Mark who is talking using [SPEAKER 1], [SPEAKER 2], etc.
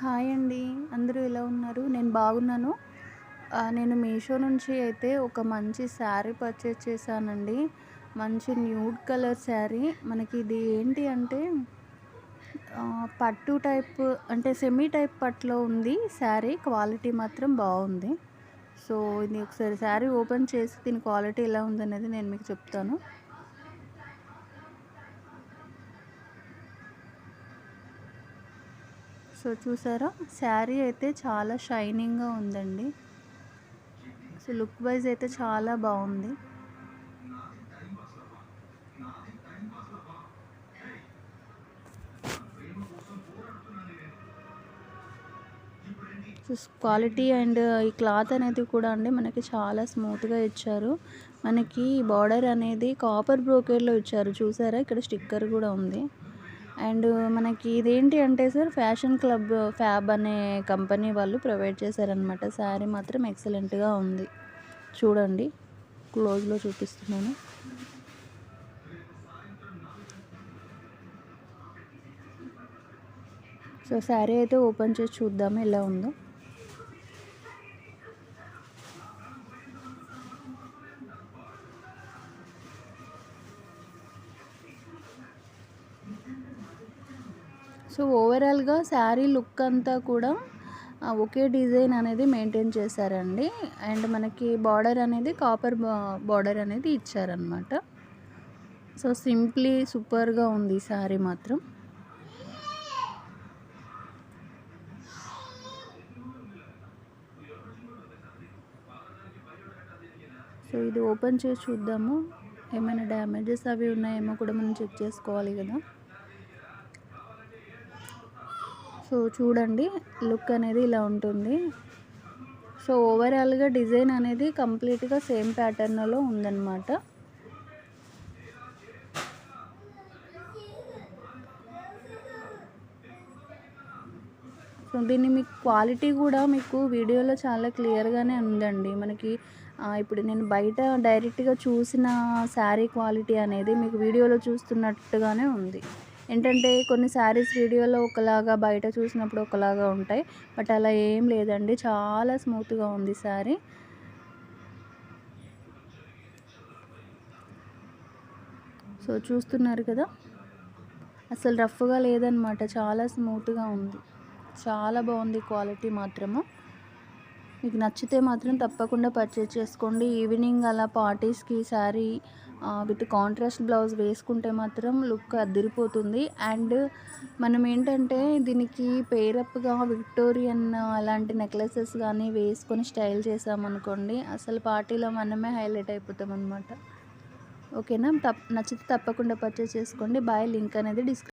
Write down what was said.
[SPEAKER 1] Hi అండి. అందరూ ఎలా ఉన్నారు? నేను బాగున్నాను. నేను మీషో నుంచి అయితే ఒక మంచి శారీ పర్చేస్ చేశానండి. మంచి న్యూడ్ కలర్ శారీ. మనకి ఇది ఏంటి అంటే పట్టు టైప్ అంటే సెమీ టైప్ పట్టులో ఉంది శారీ. క్వాలిటీ మాత్రం బావుంది. సో, ఇది ఒకసారి శారీ ఓపెన్ చేసి దీని క్వాలిటీ ఎలా ఉందనేది నేను మీకు చెప్తాను. సో, చూసారా? శారీ అయితే చాలా షైనింగ్‌గా ఉందండి. సో, లుక్ వైజ్ అయితే చాలా బావుంది. క్వాలిటీ అండ్ ఈ క్లాత్ అనేది కూడా అండి మనకి చాలా స్మూత్‌గా ఇచ్చారు. మనకి బార్డర్ అనేది కాపర్ బ్రోకేడ్‌లో ఇచ్చారు. చూసారా? ఇక్కడ స్టిక్కర్ కూడా ఉంది. అండ్ మనకి ఇదేంటి అంటే సార్ ఫ్యాషన్ క్లబ్ ఫ్యాబ్ అనే కంపెనీ వాళ్ళు ప్రొవైడ్ చేశారనమాట. శారీ మాత్రం ఎక్సలెంట్‌గా ఉంది. చూడండి. క్లోజ్‌లో చూపిస్తున్నాను. సో, శారీ అయితే ఓపెన్ చేసి చూద్దాము ఎలా ఉందో. సో, ఓవరాల్‌గా శారీ లుక్ అంతా కూడా ఒకే డిజైన్ అనేది మెయింటైన్ చేశారండి. అండ్ మనకి బార్డర్ అనేది కాపర్ బార్డర్ అనేది ఇచ్చారనమాట. సో, సింప్లీ సూపర్‌గా ఉంది ఈ శారీ మాత్రం. సో, ఇది ఓపెన్ చేసి చూద్దాము. ఏమైనా డ్యామేజెస్ అవి ఉన్నాయేమో కూడా మనం చెక్ చేసుకోవాలి కదా! సో, చూడండి లుక్ అనేది ఇలా ఉంటుంది. సో, ఓవరాల్‌గా డిజైన్ అనేది కంప్లీట్‌గా సేమ్ ప్యాటర్న్‌లో ఉందన్నమాట. సో, దీన్ని మీకు క్వాలిటీ కూడా మీకు వీడియోలో చాలా క్లియర్‌గానే ఉందండి. మనకి ఇప్పుడు నేను బయట డైరెక్ట్‌గా చూసిన శారీ క్వాలిటీ అనేది మీకు వీడియోలో చూస్తున్నట్టుగానే ఉంది. ఏంటంటే కొన్ని శారీస్ వీడియోలో ఒకలాగా, బయట చూసినప్పుడు ఒకలాగా ఉంటాయి. బట్ అలా ఏం లేదండి. చాలా స్మూత్‌గా ఉంది శారీ. సో, చూస్తున్నారు కదా! అసలు రఫ్‌గా లేదనమాట. చాలా స్మూత్‌గా ఉంది. చాలా బాగుంది క్వాలిటీ మాత్రము. మీకు నచ్చితే మాత్రం తప్పకుండా పర్చేస్ చేసుకోండి. ఈవినింగ్ అలా పార్టీస్‌కి శారీ విత్ కాంట్రాస్ట్ బ్లౌజ్ వేసుకుంటే మాత్రం లుక్ అదిరిపోతుంది. అండ్ మనం ఏంటంటే దీనికి పేరప్‌గా విక్టోరియన్ అలాంటి నెక్లెసెస్ గానీ వేసుకొని స్టైల్ చేసామనుకోండి, అసలు పార్టీలో మనమే హైలైట్ అయిపోతామనమాట. ఓకేనా? నచ్చితే తప్పకుండా పర్చేస్ చేసుకోండి. బాయ్. లింక్ అనేది